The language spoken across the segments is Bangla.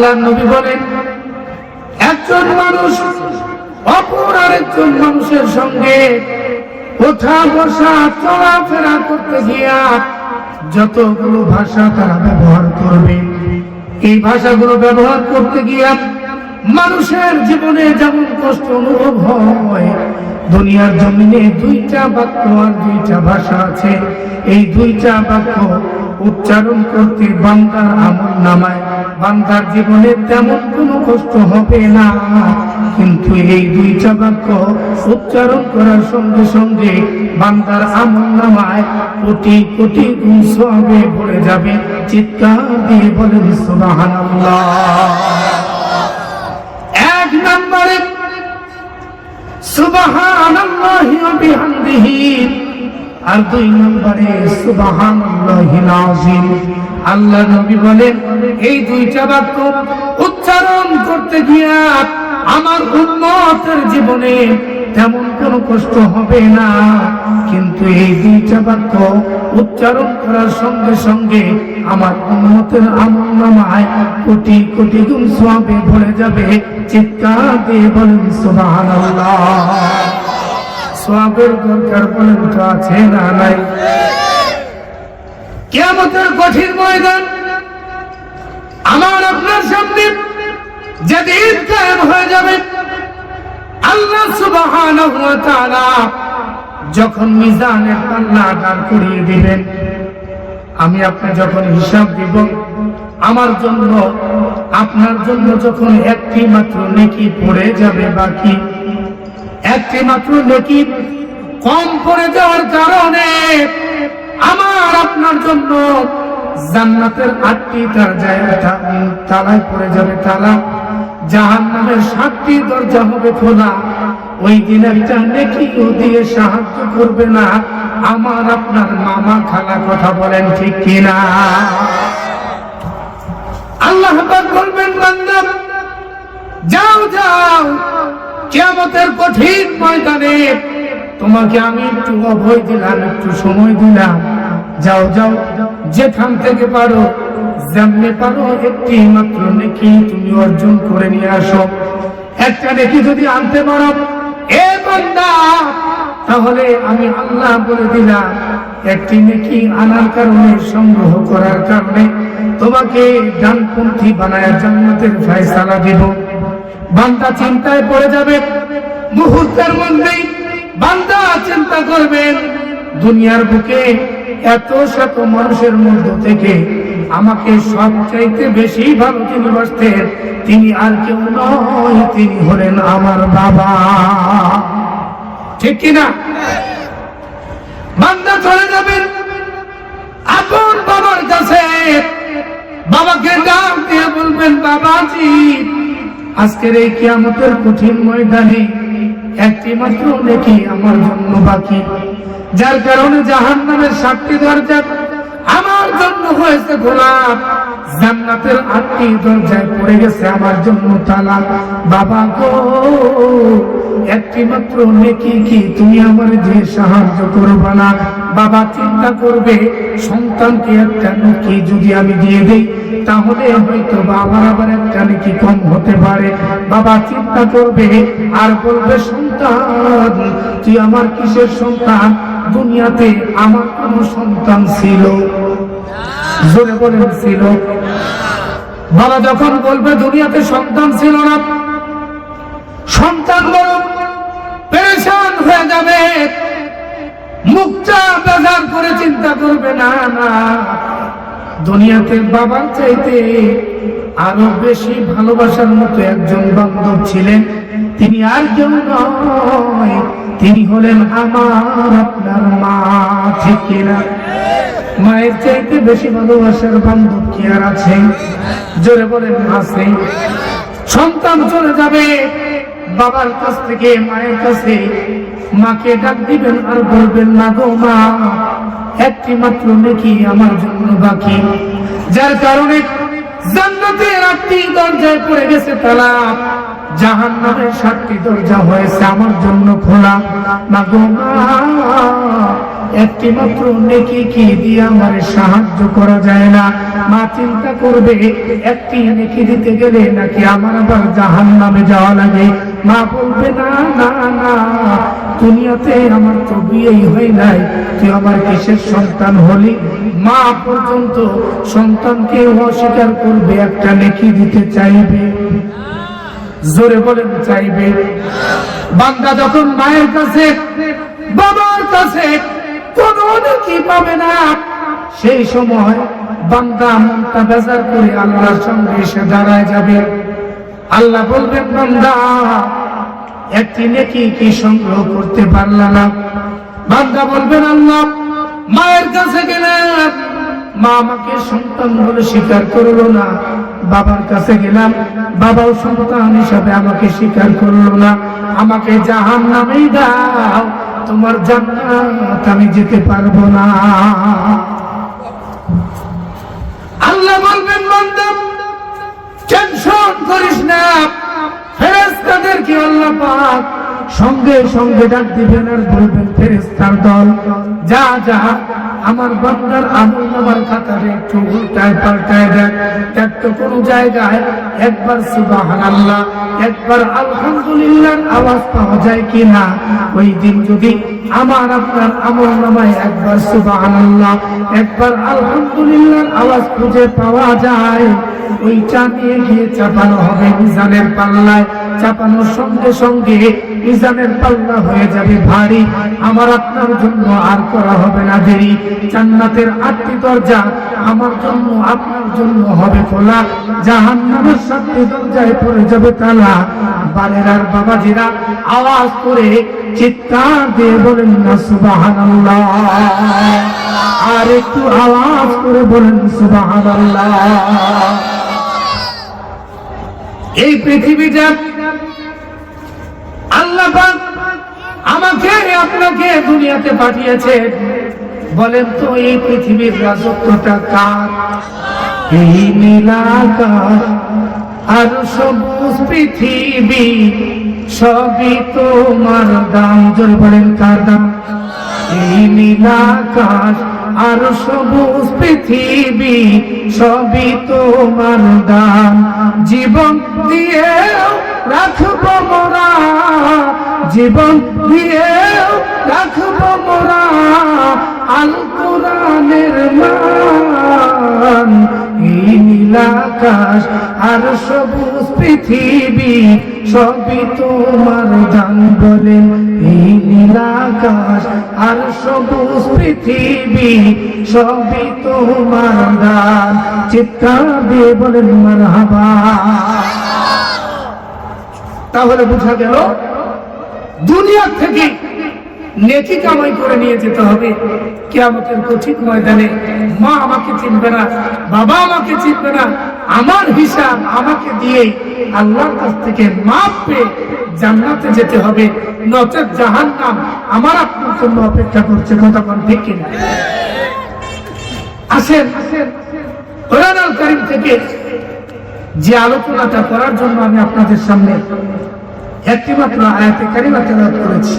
আল্লাহর নবী বলেন, একজন মানুষ অপর আরেকজন মানুষের সঙ্গে ওঠা বসা চলাফেরা করতে গিয়া যতগুলো ভাষা তারা ব্যবহার করবে, এই ভাষাগুলো ব্যবহার করতে গিয়া মানুষের জীবনে যেমন কষ্ট অনুভব হয়, দুনিয়ার জমিনে দুইটা বাক্য আর দুইটা ভাষা আছে। এই দুইটা বাক্য উচ্চারণ করতে বান্দার আমলনামায় বান্দার জীবনে তেমন কোনো কষ্ট হবে না, কিন্তু এই দুইটা বাক্য উচ্চারণ করার সঙ্গে সঙ্গে বান্দার আমলনামায় কোটি কোটি গুণ সওয়াবে ভরে যাবে। চিৎকার দিয়ে বলেন সুবহানাল্লাহ। এক নম্বরে সুবহানাল্লাহি ওয়া বিহামদিহি, আর দুই নম্বরে সুবহানাল্লাহিল আযীম। আল্লাহ নবী বলেন, এই দুইটা বাক্য উচ্চারণ করতে গিয়া আমার উম্মতের জীবনে তেমন কোনো কষ্ট হবে না, কিন্তু এই দুইটা বাক্য উচ্চারণ করার সঙ্গে সঙ্গে আমার উম্মতের আমলনামায় কোটি কোটি গুণ সওয়াবে ভরে যাবে। চিৎকার দিয়ে বলেন সুবহানাল্লাহ। সওয়াবের দরকার বলেন তো আছে না নাই? কিয়ামতের কঠিন ময়দান আমার আপনার সামনে যেদিন কায়েম হয়ে যাবে, আল্লাহ সুবহানাহু ওয়া তাআলা যখন মিজানের পাল্লা দাঁড় করিয়ে দিবেন, আমি আপনি যখন হিসাব দিব, আমার জন্য আপনার জন্য যখন একটি মাত্র নেকি পড়ে যাবে বাকি, একটি মাত্র নেকি কম পড়ে যাওয়ার কারণে আমার আপনার জন্য জান্নাতের 8টি দরজায় তালায় পড়ে যাবে তালা, জাহান্নামের 7টি দরজা হবে খোলা। ওই দিন একটা নেকিও দিয়ে সাহায্য করবে না আমার আপনার মামা খালা। কথা বলেন ঠিক কিনা? আল্লাহ পাক বলবেন, বান্দা যাও যাও, কিয়ামতের কঠিন ময়দানে তোমাকে আমি একটু অভয় দিলাম, একটু সময় দিলাম, যাও যাও, যেখান থেকে পারো যেমনি পারো একটি মাত্র নেকি তুমি অর্জন করে নিয়ে আসো। একটা নেকি যদি আনতে পারো এ বান্দা, তাহলে আমি আল্লাহ বলে দিলাম, একটি নেকি আনার কারণে, সংগ্রহ করার কারণে তোমাকে ডানপন্থী বানায় জান্নাতের ফয়সালা দিব। বান্দা চিন্তায় পড়ে যাবে, মুহূর্তের মধ্যেই বান্দা চিন্তা করবেন, দুনিয়ার বুকে এত শত মানুষের মধ্য থেকে আমাকে সবচাইতে বেশি ভালো তিনি বাসতেন, তিনি আর কেউ নয়, তিনি হলেন আমার বাবা। ঠিক কিনা? বান্দা চলে যাবেন আপন বাবার কাছে, বাবাকে ডাক দিয়ে বলবেন, বাবাজি আজকের এই কিয়ামতের কঠিন ময়দানে একটি মাত্র নেকি আমার জন্য বাকি, যার কারণে জাহান্নামের 7টি দরজা আমার জন্য হয়েছে খোলা, জান্নাতের 8টি দরজায় পড়ে গেছে আমার জন্য তালা। বাবা গো, একটি মাত্র নেকি কি তুমি আমার দিয়ে সাহায্য করবে না? বাবা চিন্তা করবে, সন্তানকে একটা নেকি যদি আমি দিয়ে দেই, তাহলে হয়তো বাবার আবার একটা নেকি কম হতে পারে। বাবা চিন্তা করবে আর বলবে, সন্তান তুই আমার কিসের সন্তান? দুনিয়াতে আমার কোনো সন্তান ছিল? জোরে বলেন ছিল? বাবা যখন বলবে দুনিয়াতে সন্তান ছিল না, সন্তান বড় পেরেশান হয়ে যাবে, মুখটা বেজার করে চিন্তা করবে, না না, দুনিয়াতে বাবার চাইতে আরো বেশি ভালোবাসার মতো একজন বান্ধব ছিলেন, তিনি আর কেউ নয়, তিনি হলেন আমার আপনার মা। ঠিক কিনা? মায়ের চাইতে বেশি ভালোবাসার বান্ধব কি আর আছে? জোরে বলেন আছে। সন্তান চলে যাবে বাবার কাছ থেকে মায়ের কাছে, মাকে ডাক দিবেন আর বলবেন, না গো মা, একটি মাত্র নেকি আমার জন্য বাকি, যার কারণে জান্নাতের 8টি দরজায় পড়ে গেছে তালা, জাহান্নামের 7টি দরজা হয়েছে আমার জন্য খোলা। না গো মা, একটি মাত্র নেকি কি দিয়ে আমার সাহায্য করা যায় না? মা চিন্তা করবে একটি নেকি দিতে গেলে নাকি আমার আবার জাহান্নামে যাওয়া লাগে। মা বলবে না না না, দুনিয়াতে আমার তো বিয়েই হয় নাই, তুই আমার কিসের সন্তান হলি? মা পর্যন্ত সন্তানকে অস্বীকার করবে, একটা নেকি দিতে চাইবে। জোরে বলেন চাইবে। বান্দা যখন মায়ের কাছে বাবার কাছে কোনো নেকি পাবে না, সেই সময় বান্দা মনটা বেজার করে আল্লাহর সঙ্গে এসে দাঁড়ায় যাবে। আল্লাহ বলবেন, বান্দা একটি নেকি কি সংগ্রহ করতে পারলা না? বান্দা বলবেন, আল্লাহ মায়ের কাছে গেলাম, মা আমাকে সন্তান বলে স্বীকার করলো না। বাবার কাছে গেলাম, বাবাও সন্তান হিসাবে আমাকে স্বীকার করলো না। আমাকে জাহান্নামেই দাও, তোমার জান্নাত আমি যেতে পারবো না। আল্লাহ বলবেন, বান্দা টেনশন করিস না, ফেরেশতাদেরকে আল্লাহ পাক সঙ্গে সঙ্গে ডাক দিবেন আর বলবেন, ফেরেশতার দল যা যা আমার বান্দার আমলনামার খাতারে একটু উল্টায় পাল্টায় দেখ, দেখ তো কোন জায়গায় একবার সুবহানাল্লাহ একবার আলহামদুলিল্লাহ আওয়াজ পাওয়া যায় কিনা। ওই দিন যদি আমার আপনার আমলনামায় একবার সুবহানাল্লাহ একবার আলহামদুলিল্লাহ আওয়াজ খুঁজে পাওয়া যায়, ওইটা নিয়ে গিয়ে চাপানো হবে মিজানের পাল্লায়। চাপানোর সঙ্গে সঙ্গে মিজানের পাল্লা হয়ে যাবে ভারী। আমার আপনার জন্য আর করা হবে না দেরি। জান্নাতের 8টি দরজা আমার জন্য আপনার জন্য হবে খোলা, জাহান্নামের 7টি দরজায় পড়ে যাবে তালা। বালেরার বাবাজিরা আওয়াজ করে চিৎকার দিয়ে বলেন না সুবহানাল্লাহ, আর একটু আওয়াজ করে বলেন সুবহানাল্লাহ। এই পৃথিবীটা আল্লাহ পাক আমাকে আপনাকে দুনিয়াতে পাঠিয়েছে, বলেন তো এই পৃথিবীর রাজত্বটা কার? এই নীলাকাশ আর সবুজ পৃথিবী সবই তোমার দাম। জোরে বলেন কার দাম? এই নীলাকাশ আর সবুজ পৃথিবী সবই তোমার দান। জীবন দিয়ে রাখবো মোরা, জীবন দিয়ে রাখবো মোরা আল কোরআনের মান। এই নীলাকাশ আর সবুজ পৃথিবী সবই তোমার দান। বলেন এই নীলাকাশ আর সবুজ পৃথিবী সবই তোমার দান। চিৎকার দিয়ে বলেন মারহাবা। তাহলে বোঝা গেল দুনিয়া থেকে নেকি কামাই করে নিয়ে যেতে হবে। কিয়ামতের কঠিন ময়দানে মা আমাকে চিনবে না, বাবা আমাকে চিনবে না, আমার হিসাব আমাকে দিয়ে আল্লাহর কাছ থেকে মাপ পেয়ে জান্নাতে যেতে হবে, নচেত জাহান্নাম আমার আপনার জন্য অপেক্ষা করছে। কথা বল ঠিক কিনা? আসেন কোরআনুল কারীম থেকে যে আলোচনাটা করার জন্য আমি আপনাদের সামনে একটি মাত্র আয়াতে কারিমা তেলাওয়াত করেছি।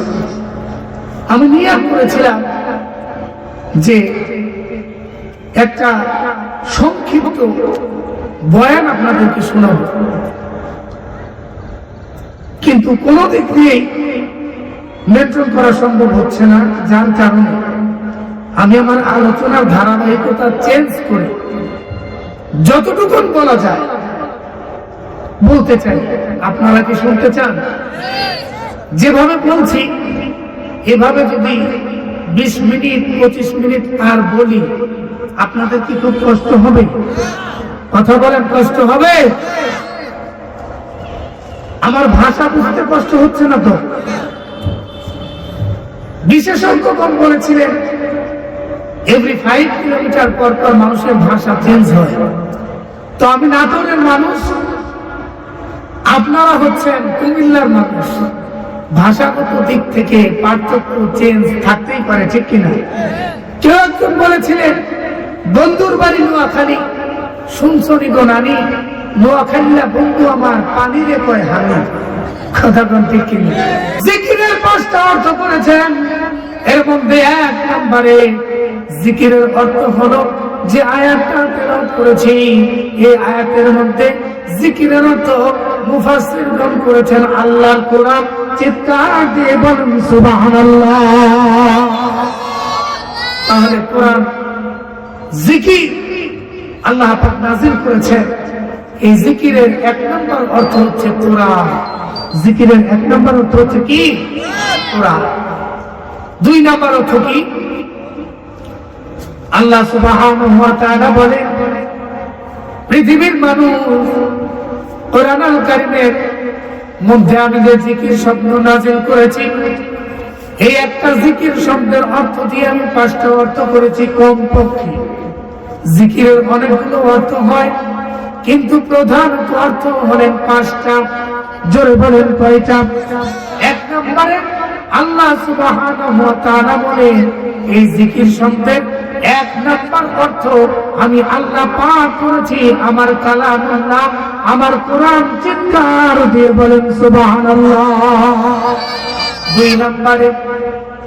আমি নিয়ত করেছিলাম যে একটা সংক্ষিপ্ত বয়ান আপনাদেরকে শোনাবো, কিন্তু কোনো দিক দিয়েই মেনটেন করা সম্ভব হচ্ছে না, যার কারণে আমি আমার আলোচনার ধারাবাহিকতা চেঞ্জ করে যতটুকু বলা যায় বলতে চাই। আপনারা কি শুনতে চান? যেভাবে বলছি এভাবে যদি 20 মিনিট 25 মিনিট আর বলি, আপনাদের কি খুব কষ্ট হবে? কথা বলেন, কষ্ট হবে? আমার ভাষা বুঝতে কষ্ট হচ্ছে না তো? বিশেষজ্ঞগণ বলেছিলেন এভরি 5 কিলোমিটার পর পর মানুষের ভাষা চেঞ্জ হয়। তো আমি নাটোরের মানুষ, আপনারা হচ্ছেন কুমিল্লার মানুষ, ভাষাগত দিক থেকে পার্থক্য চেঞ্জ থাকতেই পারে, ঠিক কিনা? কেউ একজন বলেছিলেন বন্ধুর বাড়ি নোয়াখালী, শুনছনি গো নানি, নোয়াখালীরা বন্ধু আমার পানিরে কয় হানি। কথা কোন ঠিক কিনা? জিকিরের 5টা অর্থ করেছেন, এর মধ্যে এক নম্বরে জিকিরের অর্থ হলো যে আয়াতটা তেলাওয়াত করেছি, এই আয়াতের মধ্যে জিকিরের অর্থ মুফাসসিরগণ করেছেন আল্লাহর কোরআন। চিৎকার দিয়ে বলুন সুবহানাল্লাহ। তাহলে কোরআন জিকির আল্লাহ পাক নাযিল করেছেন। এই জিকিরের এক নম্বর অর্থ হচ্ছে কোরআন। জিকিরের এক নম্বর অর্থ হচ্ছে কি? কোরআন। দুই নম্বর অর্থ কি? আল্লাহ সুবহানাহু ওয়া তাআলা বলেন, পৃথিবীর মানুষ কোরআনুল কারীমের মধ্যে আমি যে জিকির শব্দ নাযিল করেছি, এই একটা জিকির শব্দের অর্থ দিয়ে আমি 5টা অর্থ করেছি কমপক্ষে। জিকিরের অনেকগুলো অর্থ হয়, কিন্তু প্রধান অর্থ হলেন 5টা। জোরে বলেন কয়টা? এক নম্বরে আল্লাহ সুবহানাহু ওয়া তাআলা বলেন, এই জিকির শব্দের এক নম্বর অর্থ আমি আল্লাহ পাক করেছি আমার কালামুল্লাহ, আমার কোরআন। চিৎকার দিয়ে বলেন সুবহানাল্লাহ। দুই নম্বরে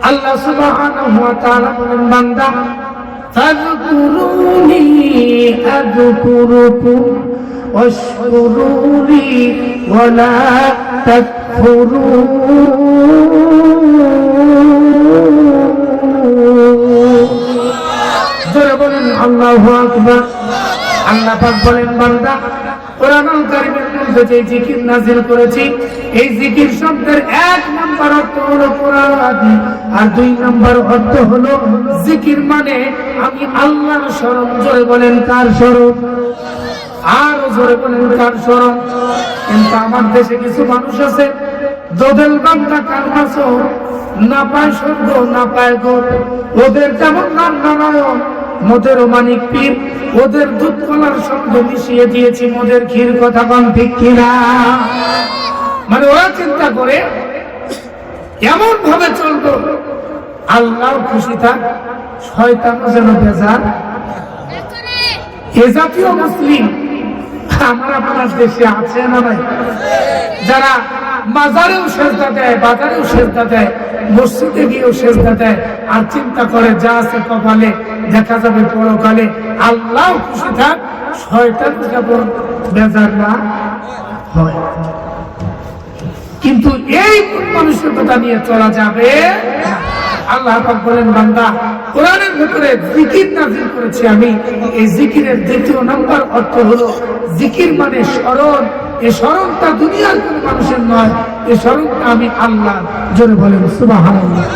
আল্লাহ সুবহানাহু ওয়া তাআলা বলেন, বান্দা ফাযকুরুনি আযকুরুকুম ওয়াশকুরুনি ওয়া লা তাকফুরুন। জোরে বলেন আল্লাহু আকবার। আল্লাহ পাক বলেন, বান্দা কোরআনুল কারীমের মধ্যে যে জিকির নাযিল করেছি, এই জিকির শব্দের এক নম্বর অর্থ হলো কোরআন, আর দুই নম্বর অর্থ হলো জিকির মানে আমি আল্লাহর শরণ। জোরে বলেন কার শরণ? আরো জোরে বলেন কার শরণ? কিন্তু আমার দেশে কিছু মানুষ আছে, দোদেল বান্দা কারমাসো, না পায় স্বর্গ না পায় গোর। ওদের যেমন নাম নারায়ণ, মদের মানিক পীর, ওদের দুধ কলার শব্দ মিশিয়ে দিয়েছি মদের ক্ষীর। কথা বল ঠিক কিনা? মানে ওরা চিন্তা করে এমন ভাবে চলবো আল্লাহ খুশি থাক, শয়তান যেন বেজার। এ জাতীয় মুসলিম আমার আপনার দেশে আছে না নাই? যারা মাজারেও সেজদা দেয়, বাজারেও সেজদা দেয়, মসজিদে গিয়েও সেজদা দেয়, আর চিন্তা করে যা আছে কপালে দেখা যাবে পরকালে। আল্লাহ খুশি থাক, শয়তান যেমন বেজার না হয়। কিন্তু এই মানসিকতা নিয়ে চলা যাবে না। আল্লাহ পাক বলেন, বান্দা কোরআনের ভিতরে জিকির নাযিল করেছি আমি। এই জিকিরের দ্বিতীয় নম্বর অর্থ হলো জিকির মানে স্মরণ। এই স্মরণটা দুনিয়ার কোন মানুষের নয়, এই স্মরণটা আমি আল্লাহ। জোরে বলেন সুবহানাল্লাহ।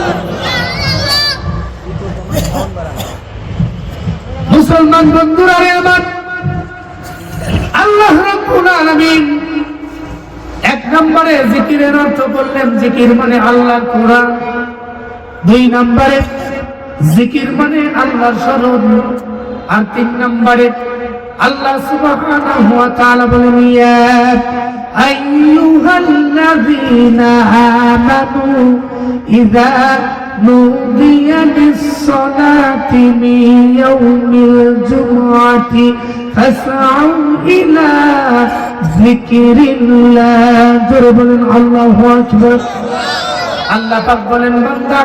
মুসলমান বন্ধুরা আমার, আল্লাহ রাব্বুল আলামিন এক নম্বরে জিকিরের অর্থ বললেন, জিকির মানে আল্লাহর কোরআন। দুই নম্বরে জিকির মানে আল্লাহর শরণ। আর তিন নম্বরে আল্লাহ সুবহানাহু ওয়া তাআলা বলেন, ইয়া আইয়ুহাল্লাযীনা আমানু ইযা নুদিয়া লিস-সালাতি মিন ইয়াউমিল জুমআতি ফাসআউ ইলা যিকরিল্লাহ। জোরে বলেন আল্লাহু আকবার। আল্লাহ পাক বলেন, বান্দা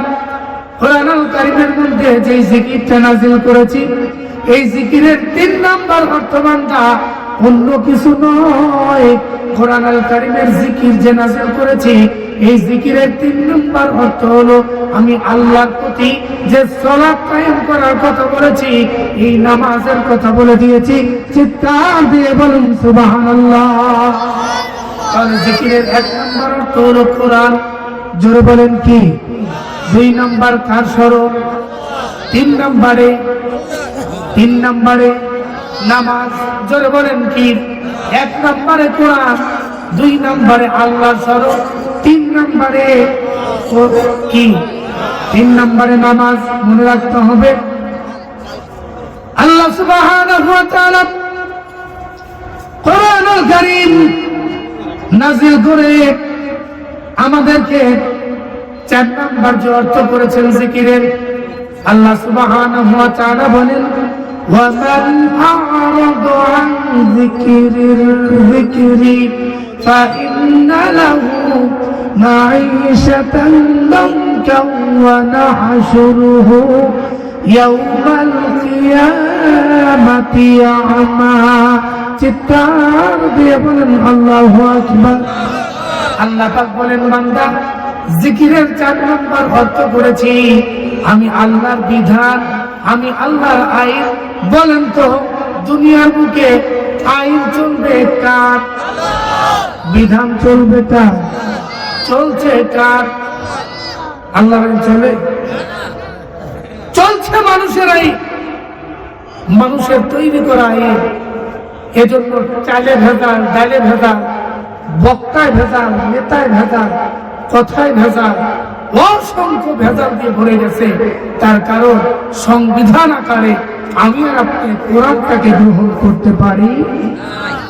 কোরআনুল কারীমের মধ্যে যে জিকিরটা নাযিল করেছি, এই জিকিরের 3 নাম্বার অর্থ বান্দা অন্য কিছু নয়। কোরআনুল কারীমের জিকির যে নাযিল করেছি, এই জিকিরের 3 নাম্বার অর্থ হলো আমি আল্লাহর প্রতি যে সালাত কায়েম করার কথা বলেছি, এই নামাজের কথা বলে দিয়েছি। চিৎকার দিয়ে বলুন সুবহানাল্লাহ। তাহলে জিকিরের 1 নাম্বার অর্থ হলো কোরআন। জোরে বলেন কি? 2 নাম্বার কার স্মরণ? 3 নাম্বারে নামাজ। জোরে বলেন কি? 1 নাম্বারে কোরআন, 2 নাম্বারে আল্লাহর স্মরণ, 3 নাম্বারে কি? 3 নাম্বারে নামাজ। মনে রাখতে হবে, আল্লাহ সুবহানাহু ওয়া তাআলা কোরআনুল কারীম নাযিল করে আমাদেরকে 4 নাম্বার যে অর্থ করেছেন জিকিরের, আল্লাহ সুবহানাহু ওয়া তাআলা বলেন, ওয়া মান আ'রাদা আন যিকরি ফা ইন্না লাহু মাঈশাতান ওয়া নাহশুরুহু ইয়াউমাল কিয়ামাতি আমা। চিৎকার দিয়ে বলেন আল্লাহু আকবার। আল্লাহ পাক বলেন, বান্দা জিকিরের 4 নম্বর অর্থ করেছি আমি আল্লাহর বিধান, আমি আল্লাহর আইন। বলেন তো দুনিয়ার বুকে আইন চলবে কার? বিধান চলবে কার? চলছে কার? আল্লাহর আইন চলে? চলছে মানুষের আইন, মানুষের তৈরি করা আইন। এজন্য চালে ভেজাল, ডালে ভেজাল, বক্তায় ভেজাল, নেতায় ভেজাল, কথায় ভেজাল, অসংখ্য ভেজাল দিয়ে ভরে গেছে। তার কারণ সংবিধান আকারে আমি আর আপনি কোরআনটাকে গ্রহণ করতে পারি?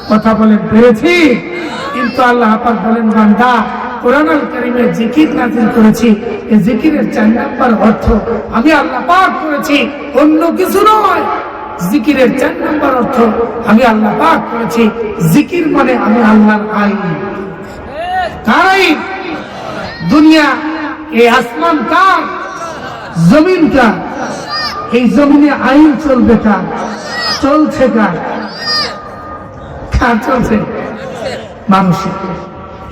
কথা বলেন পেরেছি? কিন্তু আল্লাহ পাক বলেন, বান্দা কোরআনুল কারীমে জিকির নাযিল করেছি, এই জিকিরের 4 নম্বর অর্থ আমি আল্লাহ পাক করেছি, অন্য কিছু নয়। জিকিরের 4 নম্বর অর্থ আমি আল্লাহ পাক করেছি। জিকির মানে আমি আল্লাহর আইন। তাই দুনিয়া, এই আসমান কার? জমিন কার? এই জমিনে আইন চলবে কার? চলছে কার? কার চলছে? মানুষের।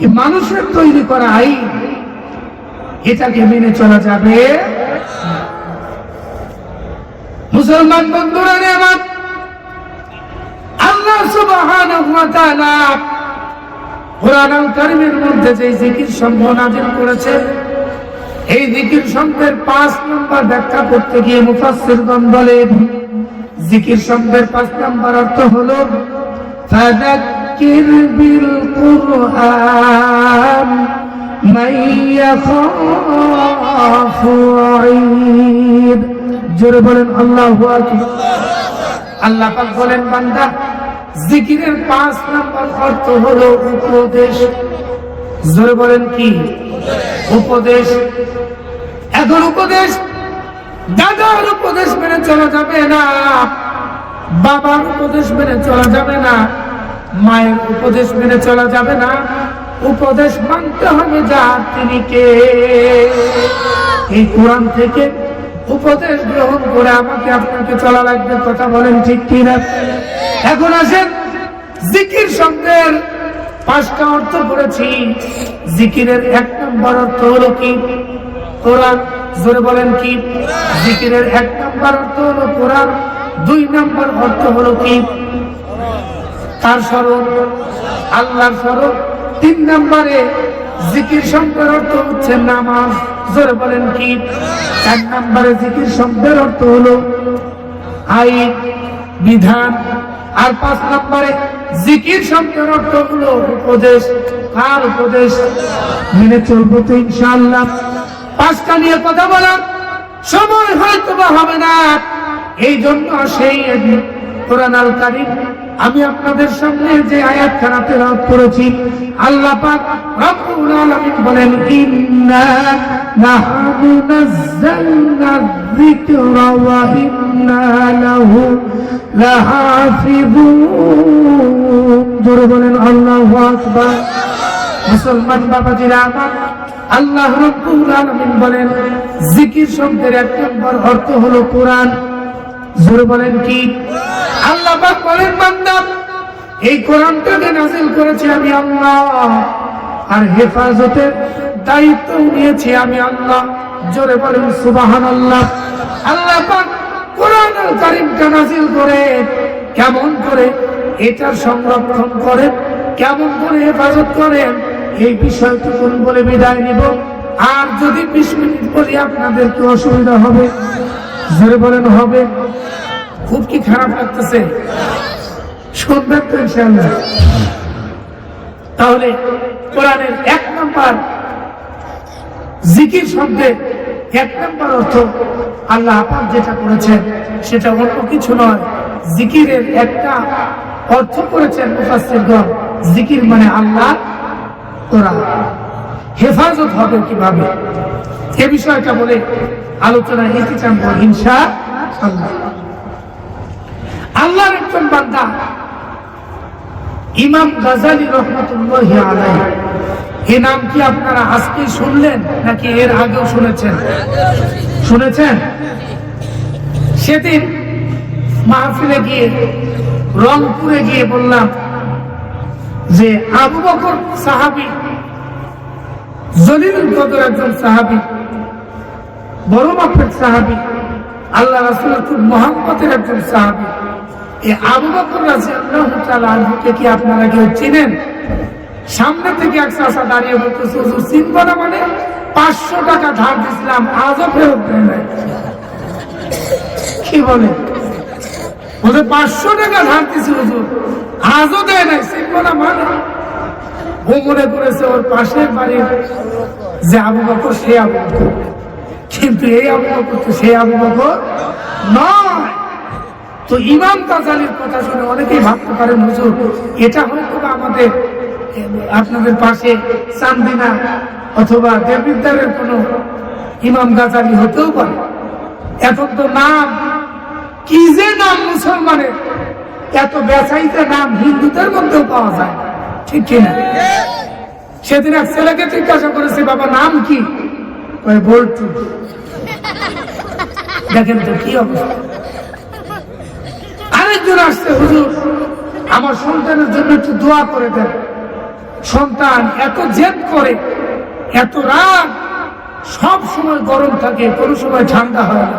এই মানুষের তৈরি করা আইন, এটাকে মেনে চলা যাবে? মুসলমান বন্ধুরা আমার, আল্লাহ সুবহানাহু ওয়া তাআলা কোরআনুল কারীমের মধ্যে যে জিকির সমূহ নাযিল করেছে, এই জিকির সমূহের 5 নম্বর ব্যাখ্যা করতে গিয়ে মুফাসসিরগণ বলেন, জিকির সমূহের 5 নম্বর অর্থ হলো ফাযাক্কির বিল কুরআন মান ইয়াখাফু ওয়াঈদ। জোরে বলেন আল্লাহু আকবার। আল্লাহ পাক বলেন, বান্দা জিকিরের 5 নম্বর অর্থ হলো উপদেশ। জোরে বলেন কি? উপদেশ। এখন উপদেশ, দাদার উপদেশ মেনে চলা যাবে না, বাবার উপদেশ মেনে চলা যাবে না, মায়ের উপদেশ মেনে চলা যাবে না। উপদেশ মানতে হবে যার, তিনি কে? এই কোরআন থেকে উপদেশ গ্রহণ করে আমাকে আপনাকে চলা লাগবে। কথা বলেন ঠিক কিনা? এখন আসেন, জিকির শব্দের 5টা অর্থ করেছি। জিকিরের 1 নম্বর অর্থ হলো কি? কোরআন। জোরে বলেন কি? জিকিরের 1 নম্বর অর্থ হলো কোরআন। 2 নম্বর অর্থ হলো কি? তার স্মরণ, আল্লাহর স্মরণ। 3 নম্বরে জিকির শব্দের অর্থ হচ্ছে নামাজ। জোরে বলেন কি? 4 নম্বরে জিকির শব্দের অর্থ হলো আইন, বিধান। আর 5 নম্বরে জিকির শব্দের অর্থ হলো উপদেশ। কার উপদেশ? মেনে চলবো তো ইনশাআল্লাহ। 5টা নিয়ে কথা বলার সময় হয়তো বা হবে না, এই জন্য সেই কোরআনুল কারীম আমি আপনাদের সামনে যে আয়াতখানা তেলাওয়াত করেছি, আল্লাহ পাক রব্বুল আলামিন বলেন, ইন্না নাহনু নাযালনা যিকরা ওয়া ইন্না লাহু লাহাফিযুন। জোরে বলেন আল্লাহু আকবার। মুসলমান বাবাজিরা আমার, আল্লাহ রব্বুল আলামিন বলেন, জিকির শব্দের 1 নম্বর অর্থ হলো কোরআন। জোরে বলেন কি? আল্লাহ পাক বলেন, বান্দা এই কোরআনটাকে নাযিল করেছি আমি আল্লাহ, আর হেফাজতের দায়িত্ব নিয়েছি আমি আল্লাহ। জোরে বলেন সুবহানাল্লাহ। আল্লাহ পাক কোরআনুল কারীমটা নাযিল করে কেমন করে এটার সংরক্ষণ করেন, কেমন করে হেফাজত করেন, এই বিষয়টুকু বলে বিদায় নিব। আর যদি 20 মিনিট বলি আপনাদের কি অসুবিধা হবে? জোরে বলেন হবে? খুব কি খারাপ লাগতেছে? শুনবেন তো ইনশাআল্লাহ? তাহলে কোরআনের 1 নম্বর জিকির শব্দের 1 নম্বর অর্থ আল্লাহ পাক যেটা করেছেন সেটা অন্য কিছু নয়। জিকিরের একটা অর্থ করেছেন মুফাসসিরগণ, জিকির মানে আল্লাহ করা। হেফাজত হবে কিভাবে, এ বিষয়টা বলে আলোচনায় ইতিচাম করব ইনশাআল্লাহ। আল্লাহর একজন বান্দা ইমাম গাজালি রহমাতুল্লাহি আলাইহি, এই নাম কি আপনারা আজকে শুনলেন নাকি এর আগেও শুনেছেন? শুনেছেন? সেদিন মাহফিলে গিয়ে, রংপুরে গিয়ে বললাম যে আবু বকর সাহাবী, জলিলুল কদর একজন সাহাবী, বড় মাপের সাহাবী, আল্লাহ রাসূলের খুব মহব্বতের একজন সাহাবী। এই আবু বকর রাদিয়াল্লাহু তাআলা আনহুকে কি আপনারা কেউ চিনেন? সামনে থেকে এক চাচা দাঁড়িয়ে বলতেছে, হুজুর চিনব না মানে? 500 টাকা ধার দিয়েছিলাম, আজও ফেরত দেয় নাই। কি বলে? বলে 500 টাকা ধার দিয়েছি হুজুর, আজও দেয় নাই, চিনব না মানে? ও মনে করেছে ওর পাশের বাড়ির যে আবু বকর সে আবু বকর, কিন্তু এই আবু বকর তো সেই আবু বকর নয়। তো ইমাম গাজালির কথা শুনে অনেকেই ভাবতে পারেন হুজুর এটা হয়তো আমাদের আপনাদের পাশে চান্দিনা অথবা দেববিদ্যারের কোন ইমাম গাজালি হতেও পারে। এখন তো নাম কি যে নাম মুসলমানের, এত বেচাইতে নাম হিন্দুদের মধ্যেও পাওয়া যায়, ঠিক কিনা? সেদিন এক ছেলেকে জিজ্ঞাসা করেছে, বাবা নাম কি? বল্টু। দেখেন তো কি অবস্থা। আরেকজন আসছে, হুজুর আমার সন্তানের জন্য একটু দোয়া করে দেন, সন্তান এত জেদ করে, এত রাগ, সব সময় গরম থাকে, কোনো সময় ঠান্ডা হয় না।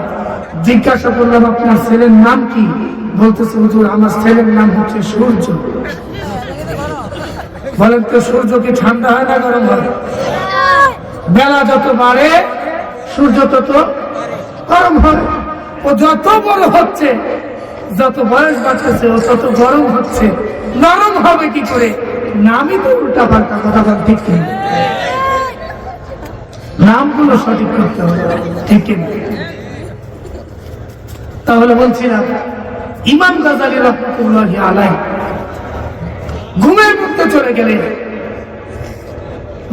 জিজ্ঞাসা করলাম আপনার ছেলের নাম কি? বলতেছে হুজুর আমার ছেলের নাম হচ্ছে সূর্য। বলেন তো সূর্য কি ঠান্ডা হয় না গরম হয়? বেলা যত বাড়ে সূর্য তত গরম হয়। ও যত বড় হচ্ছে, যত বয়স বাড়তেছে, ও তত গরম হচ্ছে। নরম হবে কি করে? নামই তো উল্টা পাল্টা কথা বল, ঠিক কিনা? নামগুলো সঠিক করতে হবে, ঠিক কিনা? তাহলে বলছিলাম ইমাম গাজালি রহমাতুল্লাহি আলাইহি ঘুমের মধ্যে চলে গেলে,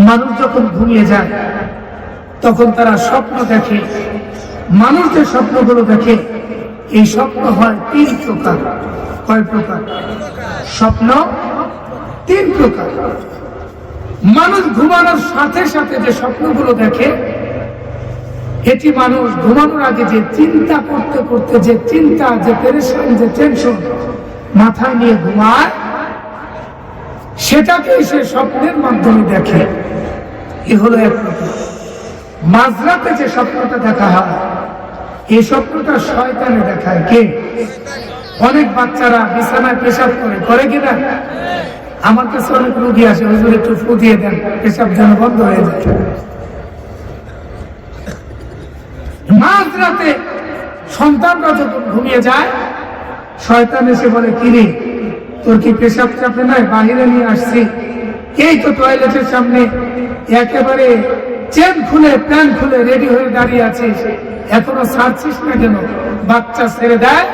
মানুষ যখন ঘুমিয়ে যায় তখন তারা স্বপ্ন দেখে। মানুষ যে স্বপ্নগুলো দেখে, এই স্বপ্ন হয় 3 প্রকার। কয় প্রকার? স্বপ্ন 3 প্রকার। মানুষ ঘুমানোর সাথে সাথে যে স্বপ্নগুলো দেখে, এটি মানুষ ঘুমানোর আগে যে চিন্তা করতে করতে, যে চিন্তা, যে পেরেশান, যে টেনশন মাথায় নিয়ে ঘুমায়, সেটাকে সে স্বপ্নের মাধ্যমে দেখে। এ হলো এক প্রকার। মাঝরাতে যে স্বপ্নটা দেখা হয়, এই স্বপ্নটা শয়তানে দেখায়। কে? অনেক বাচ্চারা বিছানায় পেশাব করে, করে কিনা? আমার কাছে অনেক রোগী আসে, হুজুর একটু ফু দিয়ে দেন, পেশাব যেন বন্ধ হয়ে যায়। মাঝরাতে সন্তানরা যখন ঘুমিয়ে যায়, শয়তান এসে বলে, কিরে তোর কি পেশাব চাপে নাই? বাহিরে নিয়ে আসছি, এই তো টয়লেটের সামনে একেবারে চেন খুলে প্যান্ট খুলে রেডি হয়ে দাঁড়িয়ে আছিস, এখনো ছাড়ছিস না কেন? বাচ্চা ছেড়ে দেয়,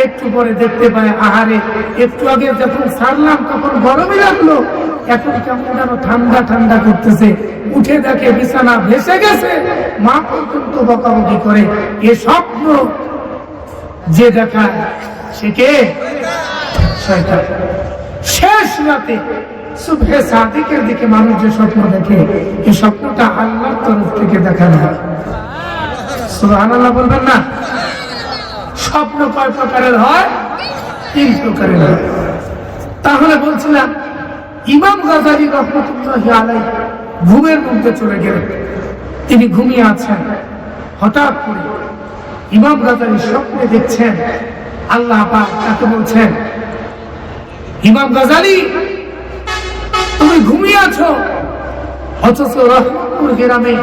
একটু পরে দেখতে পায় আহারে একটু আগে যখন ছাড়লাম তখন গরমই লাগলো, এখন কেমন যেন ঠান্ডা ঠান্ডা করতেছে। উঠে দেখে বিছানা ভেসে গেছে, মা পর্যন্ত বকাবকি করে। এ স্বপ্ন যে দেখায় সে কে? শয়তান। শেষ রাতে সুবহে সাদিকের দিকে মানুষ যে স্বপ্ন দেখে, এই স্বপ্নটা আল্লাহর তরফ থেকে দেখানো হয়। সুবহানাল্লাহ বলবেন না? স্বপ্ন কয় প্রকারের হয়? 3 প্রকারের হয়। তাহলে বলছিলাম ইমাম গাজালি রহমাতুল্লাহি আলাইহি ঘুমের মধ্যে চলে গেলেন। তিনি ঘুমিয়ে আছেন, হঠাৎ করে ইমাম গাজালি স্বপ্নে দেখছেন আল্লাহ পাক তাকে বলছেন, ইমাম গাজালি তুমি ঘুমিয়ে আছো, অথচ রহমতপুর গ্রামে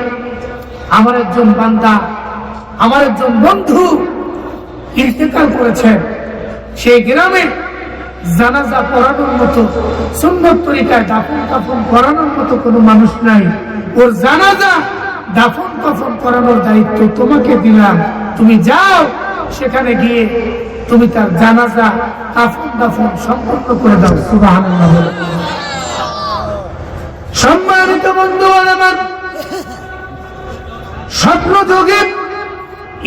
আমার একজন বান্দা, আমার একজন বন্ধু ইন্তেকাল করেছেন। সেই গ্রামে জানাজা পড়ানোর মতো, সুন্নত তরিকায় দাফন কাফন করানোর মতো কোনো মানুষ নাই। ওর জানাজা দাফন কাফন করানোর দায়িত্ব তোমাকে দিলাম, তুমি যাও, সেখানে গিয়ে তুমি তার জানাজা কাফন দাফন সম্পন্ন করে দাও। সুবহানাল্লাহ। সম্মানিত বন্ধু আমার, স্বপ্ন যোগে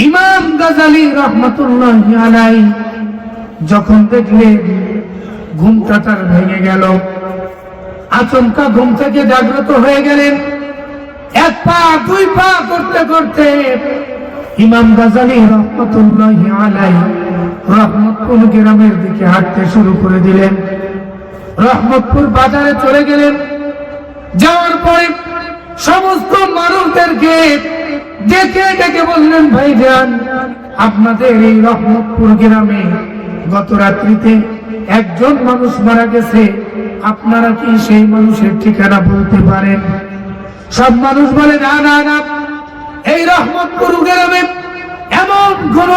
ইমাম গাজালি রহমাতুল্লাহি আলাইহি যখন দেখলেন ঘুমটা তার ভেঙে গেল। আচমকা ঘুম থেকে জাগ্রত হয়ে গেলেন। এক পা দুই পা করতে করতে ইমাম গাজালি রহমতুল্লাহি আলাইহি রহমতপুর গ্রামের দিকে হাঁটতে শুরু করে দিলেন। রহমতপুর বাজারে চলে গেলেন। যাওয়ার পরে সমস্ত মানুষদেরকে ডেকে ডেকে বললেন, ভাইজান, আপনাদের এই রহমতপুর গ্রামে গত রাত্রিতে একজন মানুষ মারা গেছে, আপনারা কি সেই মানুষের ঠিকানা বলতে পারেন? সব মানুষ বলে, না না না, এই রহমতপুর গ্রামে এমন কোন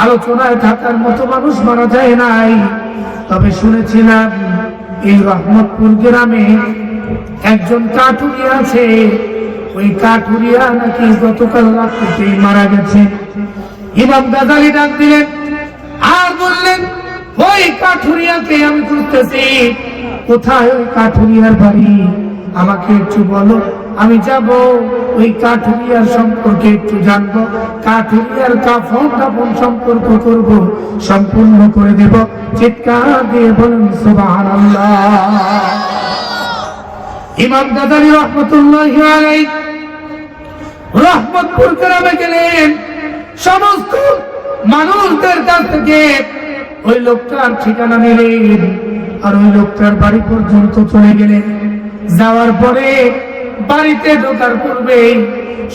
আলোচনায় থাকার মতো মানুষ মারা যায় নাই। তবে শুনেছিলাম এই রহমতপুর গ্রামে একজন কাঠুরিয়া আছে, ওই কাঠুরিয়া নাকি গতকাল রাত্রিতে মারা গেছে। ইমাম গাজালি ডাক দিলেন আর বললেন, ওই কাঠুরিয়াকে আমি খুঁজতেছি, কোথায় ওই কাঠুরিয়ার বাড়ি? আমাকে একটু বলো, আমি যাব ওই কাঠুরিয়ার সম্পর্কে একটু জানবো, কাঠুরিয়ার কাফন দাফন সম্পর্ক করব, সম্পূর্ণ করে দেব। চিৎকার দিয়ে বলেন সুবহানাল্লাহ। ইমাম গাজালি রহমতুল্লাহি আলাইহি রহমতপুর গ্রামে গেলেন। সমস্ত মানুষদের কাছ থেকে ওই লোকটার ঠিকানা নিলেন আর ওই লোকটার বাড়ি পর্যন্ত চলে গেলেন। যাওয়ার পরে বাড়িতে ঢোকার পূর্বে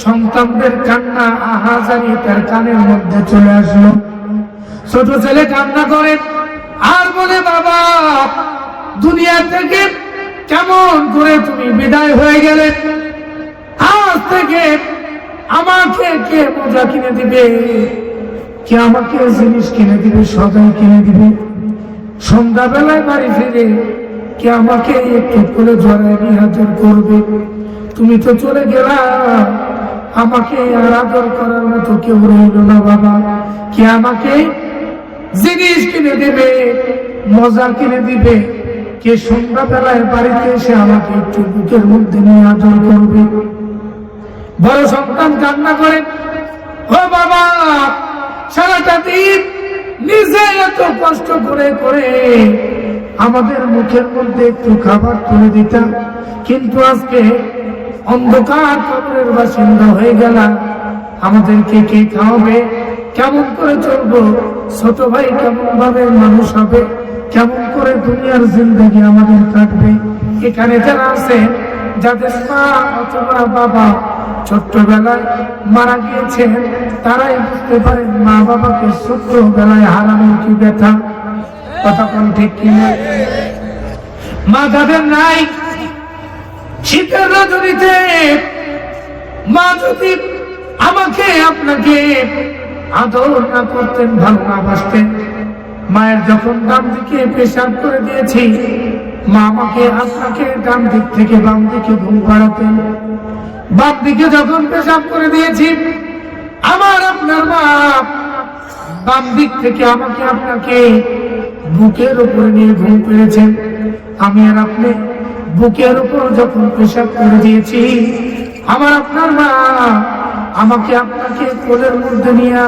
সন্তানদের কান্না আহাজারি তার কানের মধ্যে চলে আসলো। ছোট ছেলে কান্না করে আর বলে, বাবা, দুনিয়া থেকে কেমন করে তুমি বিদায় হয়ে গেলে? আজ থেকে আমাকে কে মজা কিনে দিবে, কে আমাকে জিনিস কিনে দিবে, সদাই কিনে দিবে? সন্ধ্যাবেলায় বাড়ি ফিরে কে আমাকে একটু করে জড়ায় নিহাজর করবে? তুমি তো চলে গেলা, আমাকে আর আদর করার মতো কেউ রইল না। বাবা, কে আমাকে জিনিস কিনে দিবে, মজা কিনে দিবে? কে সন্ধ্যাবেলায় বাড়িতে এসে আমাকে একটু বুকের মধ্যে নিয়ে আদর করবে? বড় সন্তান কান্না করে, ও বাবা, সারাটা দিন নিজে এত কষ্ট করে করে আমাদের মুখের মধ্যে একটু খাবার তুলে দিতাম, কিন্তু আজকে অন্ধকার কবরের বাসিন্দা হয়ে গেলাম, আমাদেরকে কে খাওয়াবে? কেমন করে চলবো? ছোট ভাই কেমন ভাবে মানুষ হবে? কেমন করে দুনিয়ার জিন্দগি আমাদের কাটবে? এখানে যারা আছে, যাদের মা অথবা বাবা ছোট্টবেলায় মারা গিয়েছেন, তারাই বুঝতে পারেন মা বাবাকে ছোট্টবেলায় হারানোর কি ব্যথা। কথা কোন ঠিক কিনা? মা যাদের নাই, শীতের রজনীতে মা যদি আমাকে আপনাকে আদর না করতেন, ভালো না বাসতেন, মায়ের যখন ডান দিকে পেশাব করে দিয়েছি, মা আমাকে আপনাকে ডান দিক থেকে বাম দিকে ঘুম পাড়াতেন। বাম দিকে যখন পেশাব করে দিয়েছি, আমার আপনার মা বাম দিক থেকে আমাকে আপনাকে বুকের উপরে নিয়ে ঘুম পেড়েছেন। আমি আর আপনি বুকের উপর যখন পেশাব করে দিয়েছি, আমার আপনার মা আমাকে আপনাকে কোলের মধ্যে নিয়ে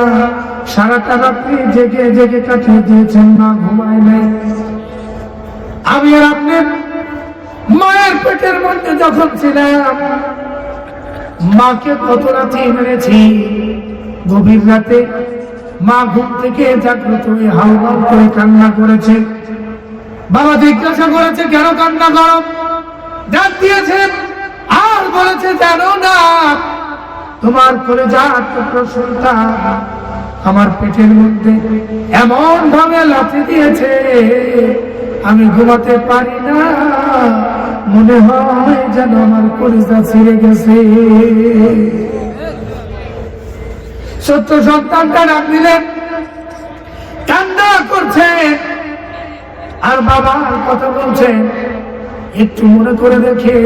সারাটা রাত্রি জেগে জেগে কাটিয়ে দিয়েছেন, মা ঘুমায় নাই। আমি আর আপনি মায়ের পেটের মধ্যে যখন ছিলাম, মাকে কত রাতে মেরেছি। গভীর রাতে মা ঘুম থেকে জাগ্রত হয়ে হাউমাউ করে কান্না করেছে। বাবা জিজ্ঞাসা করেছে, কেন কান্না করো? ডাক দিয়েছেন আর বলেছে, জানো না তোমার কলেজার টুকরো সন্তান আমার পেটের মধ্যে এমন ভাবে লাথি দিয়েছে, আমি ঘুমাতে পারি না, মনে হয় যেন আমার কলিজা ছিঁড়ে গেছে। ছোট্ট সন্তানটা ডাক দিলেন, কান্না করছেন আর বাবার কথা বলছেন। একটু মনে করে দেখে,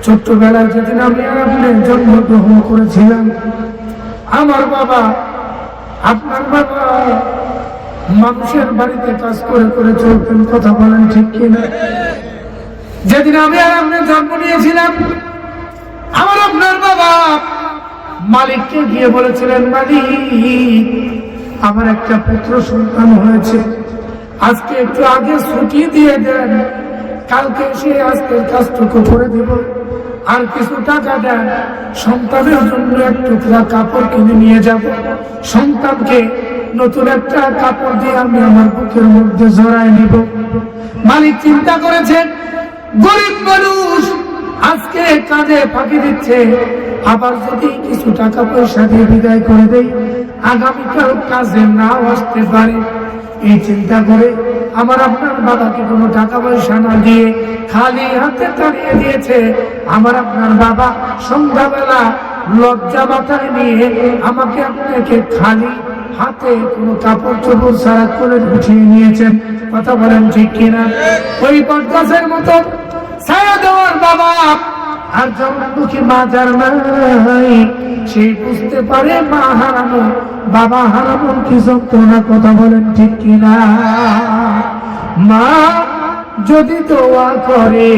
ছোট্টবেলায় যেদিন আমি আর আপনি জন্মগ্রহণ করেছিলাম, আমার বাবা, আপনার বাবা মানুষের বাড়িতে কাজ করে করে চলতেন। কথা বলেন ঠিক কিনা? যেদিন আমি আর আপনি জন্ম নিয়েছিলাম, আমার আপনার বাবা মালিককে গিয়ে বলেছিলেন, মালিক, আমার একটা পুত্র সন্তান হয়েছে, আজকে একটু আগে ছুটি দিয়ে দেন, কালকে এসে আজকের কাজটুকু করে দিব। আর কিছু টাকা দেন, সন্তানের জন্য এক টুকরা কাপড় কিনে নিয়ে যাব। সন্তানকে নতুন একটা কাপড় দিয়ে আমি আমার বুকের মধ্যে জড়ায় নিব। মালিক চিন্তা করেছেন, গরিব মানুষ আজকে কাজে ফাঁকি দিচ্ছে, আবার যদি কিছু টাকা পয়সা দিয়ে বিদায় করে দেই, আগামীকাল কাজে নাও আসতে পারে। এই চিন্তা করে আমার আপনার বাবাকে কোনো টাকা পয়সা না দিয়ে খালি হাতে তাড়িয়ে দিয়েছে। আমার আপনার বাবা সন্ধ্যাবেলা লজ্জা মাথায় নিয়ে আমাকে আপনাকে খালি হাতে কোনো কাপড় চোপড় ছাড়া করে উঠিয়ে নিয়েছেন। কথা বলেন ঠিক কিনা? ওই বটগাছের মতো ছায়া দেওয়ার বাবা আর জন্মমুখী মা যার নাই, সেই বুঝতে পারে মা হারানো বাবা হারানো কি যন্ত্রণা। কথা বলেন ঠিক কিনা? মা যদি দোয়া করে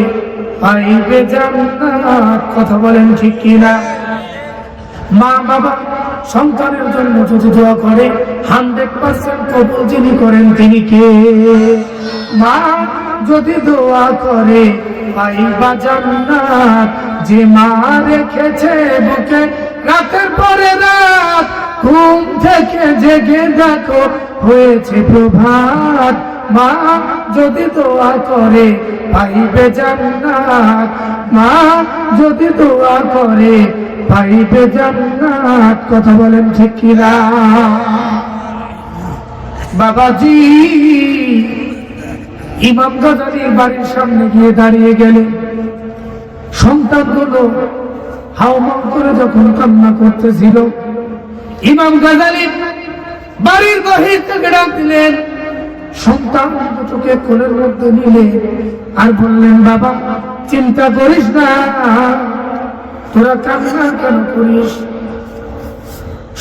পাইবে জান্নাত। কথা বলেন ঠিক কিনা? মা বাবা সন্তানের জন্য যদি দোয়া করে 100% কবুল যিনি করেন তিনি কে? মা যদি দোয়া করে পাইবা জান্নাত। যে মা রেখেছে বুকে রাতের পরে রাত, ঘুম থেকে জেগে দেখো হয়েছে প্রভাত। মা যদি দোয়া করে পাইবে জান্নাত। মা যদি দোয়া করে পাইবে জান্নাত। কথা বলেন ঠিক কিনা? বাবাজি ইমাম গাজালির বাড়ির সামনে গিয়ে দাঁড়িয়ে গেলেন। সন্তানগুলো হাউমাউ করে যখন কান্না করতেছিল, ইমাম গাজালি বাড়ির বাহির থেকে ডাক দিলেন। সন্তান দুটোকে কোলের মধ্যে নিলে আর বললেন, বাবা চিন্তা করিস না, তোরা কান্না কেন করিস?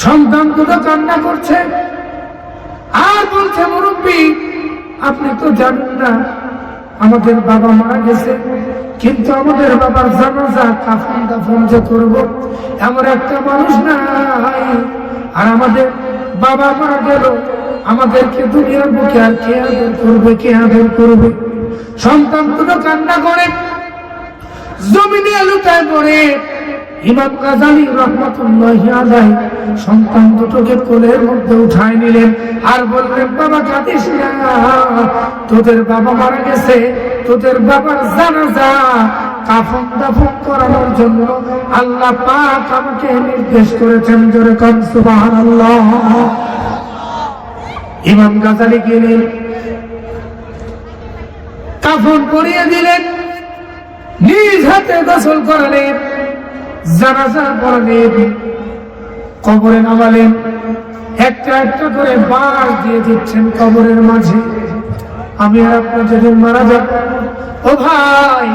সন্তান দুটো কান্না করছে আর বলছে, মুরব্বী আপনি তো জানেন না আমাদের বাবা মারা গেছে, কিন্তু আমাদের বাবার জানাজা কাফন দাফন যে করব এমন একটা মানুষ নাই। আর আমাদের বাবা মারা গেল, আমাদেরকে দুনিয়ার বুকে আর কে আদর করবে, কে আদর করবে? সন্তান দুটো কান্না করে জমিনে লুটায় পড়ে। ইমাম গাজালি রহমাতুল্লাহি আলাইহি সন্তান দুটোকে কোলের মধ্যে উঠায় নিলেন আর বললেন, বাবা কাঁদিস না, তোদের বাবা মারা গেছে, তোদের বাবার জানাজা কাফন দাফন করানোর জন্য আল্লাহ পাক আমাকে নির্দেশ করেছেন। জোরে কোন সুবহানাল্লাহ। ইমাম গাজালি গেলেন, কাফন পরিয়ে দিলেন, নিজ হাতে গোসল করালেন, জানাজা পড়ালেন, কবরে নামালেন। একটা একটা করে বাঁশ দিয়ে দিচ্ছেন কবরের মাঝে। আমি আর আপনি যেদিন মারা যাব, ও ভাই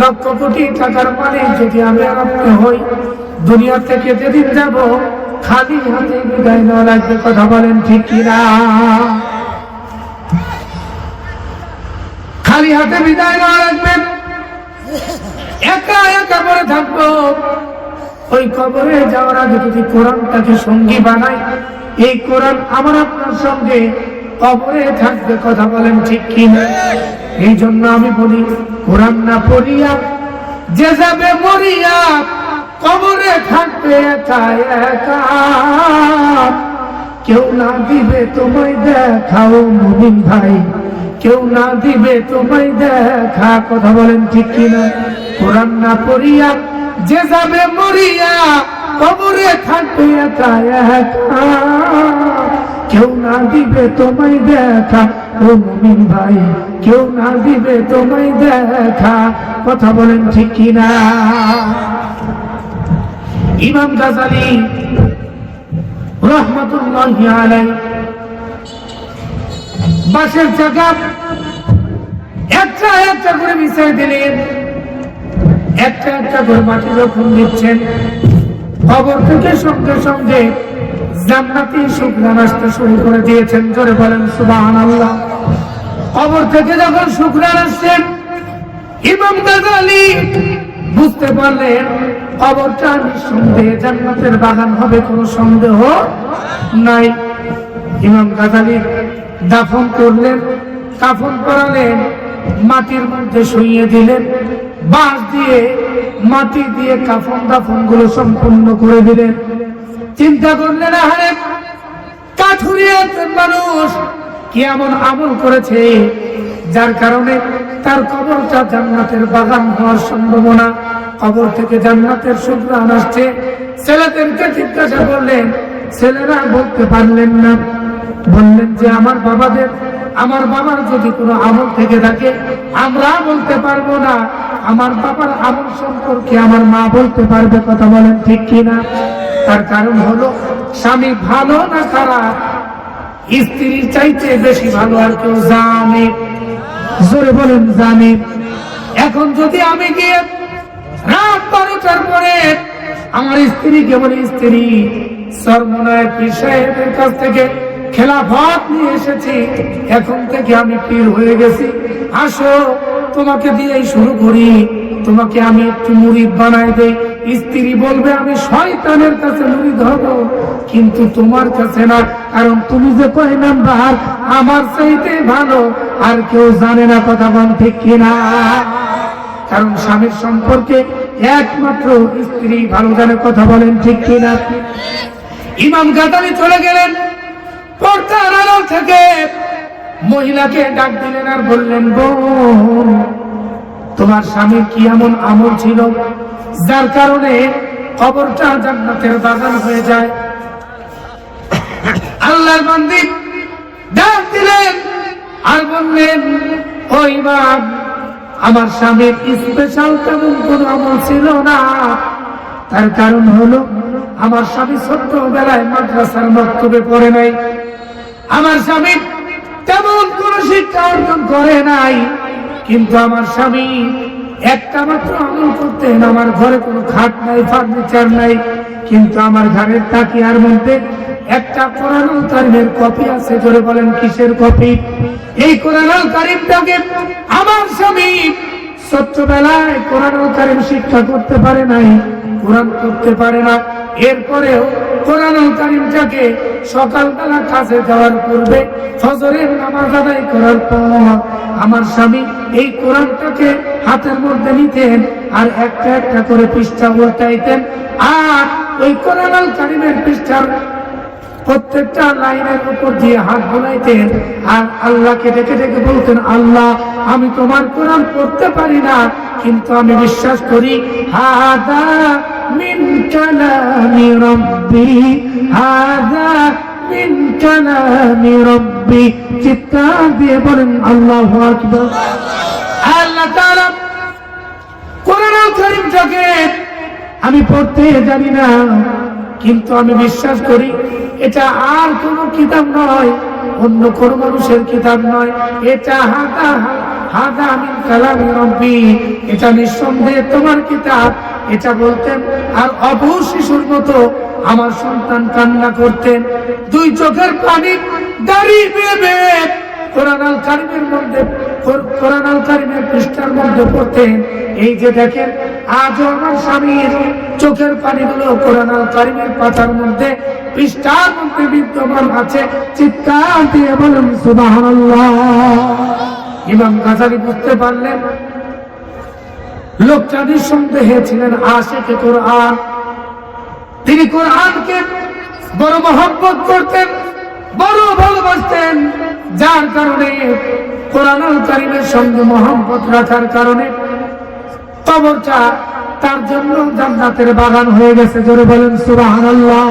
লক্ষ কোটি টাকার মালিক যদি আমি আর আপনি হই, দুনিয়া থেকে যেদিন যাব খালি হাতে বিদায় নেওয়া লাগবে। কথা বলেন ঠিক কিনা? খালি হাতে বিদায় নেওয়া লাগবে, একা একা করে থাকবো। ওই কবরে যাওয়ার আগে যদি কোরআনটাকে সঙ্গী বানাই, এই কোরআন আমার আপনার সঙ্গে কবরে থাকবে। কথা বলেন ঠিক কিনা? এই জন্য আমি বলি, কোরআন না পড়িয়া যে যাবে মরিয়া, কবরে থাকবে একা একা। কেউ না দিবে তোমায় দেখাও মুমিন ভাই, কেউ না দিবে তোমায় দেখা। কথা বলেন ঠিক কিনা? কোরআন না পড়িয়া যে যাবে মরিয়া, কবরে থাকবে একা একা। কেউ না দিবে তোমায় দেখা ও মুমিন ভাই, কেউ না দিবে তোমায় দেখা। কথা বলেন ঠিক কিনা? ইমাম গাজালি রহমাতুল্লাহি আলাইহি বাঁশের চাকা একটা একটা করে মিশিয়ে দিলেন। একটা একটা করে মাটি যখন দিচ্ছেন, কবর থেকে সঙ্গে সঙ্গে জান্নাতি শুকনা আসতে শুরু করে দিয়েছেন। জোরে বলেন সুবহানাল্লাহ। কবর থেকে যখন শুকনা আসছেন, ইমাম গাজালি বুঝতে পারলেন কবরটা নিঃসন্দেহে জান্নাতের বাগান হবে, কোনো সন্দেহ নাই। ইমাম গাজালি দাফন করলেন, কাফন পরালেন, মাটির মধ্যে শুইয়ে দিলেন, বাঁশ দিয়ে মাটি দিয়ে কাফন দাফন গুলো সম্পূর্ণ করে দিলেন। চিন্তা করলেন, আহারে কাঠুরিয়ার মানুষ কি এমন আমল করেছে যার কারণে তার কবরটা জান্নাতের বাগান হওয়ার সম্ভাবনা, কবর থেকে জান্নাতের সুঘ্রাণ আসছে। ছেলেদেরকে জিজ্ঞাসা করলেন, ছেলেরা বলতে পারলেন না। বললেন যে আমার বাবার যদি কোনো আমল থেকে থাকে আমরা বলতে পারবো না, আমার বাবার আমল সম্পর্কে আমার মা বলতে পারবে। কথা বলেন ঠিক কিনা? তার কারণ হলো স্বামী ভালো না খারাপ স্ত্রীর চাইতে বেশি ভালো আর কেউ জানে। জোরে বলেন জানে। এখন যদি আমি গিয়ে রাত 12টার পরে আমার স্ত্রীকে বলি, স্ত্রী সরমনায় পীর সাহেবের কাছ থেকে খেলাফত নিয়ে এসেছি, এখন থেকে আমি পীর হয়ে গেছি, আসো তোমাকে দিয়েই শুরু করি, তোমাকে আমি একটু মুরিদ বানাই দেই। স্ত্রী বলবে আমি শয়তানের কাছে মুরিদ হব, কিন্তু তোমার কাছে না, কারণ তুমি যে কয় নাম্বার আমার চাইতে ভালো আর কেউ জানে না। কথা বল ঠিক কিনা? কারণ স্বামীর সম্পর্কে একমাত্র স্ত্রী ভালো জানে। কথা বলেন ঠিক কিনা? ইমাম গাজালি চলে গেলেন, পর্দার আড়াল থেকে মহিলাকে ডাক দিলেন আর বললেন, বোন তোমার স্বামীর কি এমন আমল ছিল যার কারণে কবরটা জান্নাতের বাগান হয়ে যায়? আল্লাহর বান্দী ডাক দিলেন আর বললেন, ও ইমাম আমার স্বামীর স্পেশাল তেমন কোন আমল ছিল না। তার কারণ হলো আমার স্বামী ছোট্টবেলায় মাদ্রাসার মক্তবে পড়ে নাই, আমার স্বামী তেমন কোন শিক্ষা অর্জন করে নাই, কিন্তু আমার স্বামী একটা মাত্র আমল করতেন। আমার ঘরে কোনো খাট নাই, ফার্নিচার নাই, কিন্তু আমার ঘরের তাকিয়ার মধ্যে একটা কোরআনুল কারীমের কপি আছে। জোরে বলেন কিসের কপি? এই কোরআনুল কারীমটাকে আমার স্বামী ছোট্টবেলায় কোরআনুল কারীম শিক্ষা করতে পারে নাই, কোরআন করতে পারে না, এরপরেও কোরআনুল কারীমটাকে সকালবেলা কাজে যাওয়ার পূর্বে ফজরের নামাজ আদায় করার পর আমার স্বামী এই কোরআনটাকে হাতের মধ্যে নিতেন আর একটা একটা করে পৃষ্ঠা উল্টাইতেন, আর ওই কোরআনুল কারীমের পৃষ্ঠার প্রত্যেকটা লাইনের উপর দিয়ে হাত বোলাইতেন আর আল্লাহকে ডেকে ডেকে বলতেন, আল্লাহ আমি তোমার কোরআন পড়তে পারি না, কিন্তু আমি বিশ্বাস করি হাদা মিন কালামি রাব্বি, হাদা মিন কালামি রাব্বি। চিৎকার দিয়ে বলেন আল্লাহু আকবার। আল্লাহ তাআলা কোরআনুল কারীমটাকে আমি পড়তে জানি না, কিন্তু আমি বিশ্বাস করি এটা আর কোন কিতাব নয়, অন্য কোন মানুষের কিতাব নয়, এটা হাদা মিন কালামি রাব্বি, এটা নিঃসন্দেহে তোমার কিতাব। এটা বলতেন আর অবু শিশুর মতো আমার সন্তান কান্না করতেন, দুই চোখের পানি দাঁড়িয়ে বেয়ে কোরআনুল কারীমের মধ্যে কোরআনুল কারীমের পৃষ্ঠার মধ্যে পড়তেন। এই যে দেখেন আজও আমার স্বামীর চোখের পানিগুলো কোরআনুল কারীমের পাতার মধ্যে পৃষ্ঠার মধ্যে বিদ্যমান আছে। চিৎকার দিয়ে বলেন সুবহানাল্লাহ। ইমাম গাজালি বুঝতে পারলেন লোকটা নিঃসন্দেহে ছিলেন আশিকে কোরআন, তিনি কোরআনকে বড় মহব্বত করতেন, বড় ভালোবাসতেন, যার কারণে কোরআনুল কারীমের সঙ্গে মহব্বত রাখার কারণে কবরটা তার জন্য জান্নাতের বাগান হয়ে গেছে। জোরে বলেন সুবহানাল্লাহ।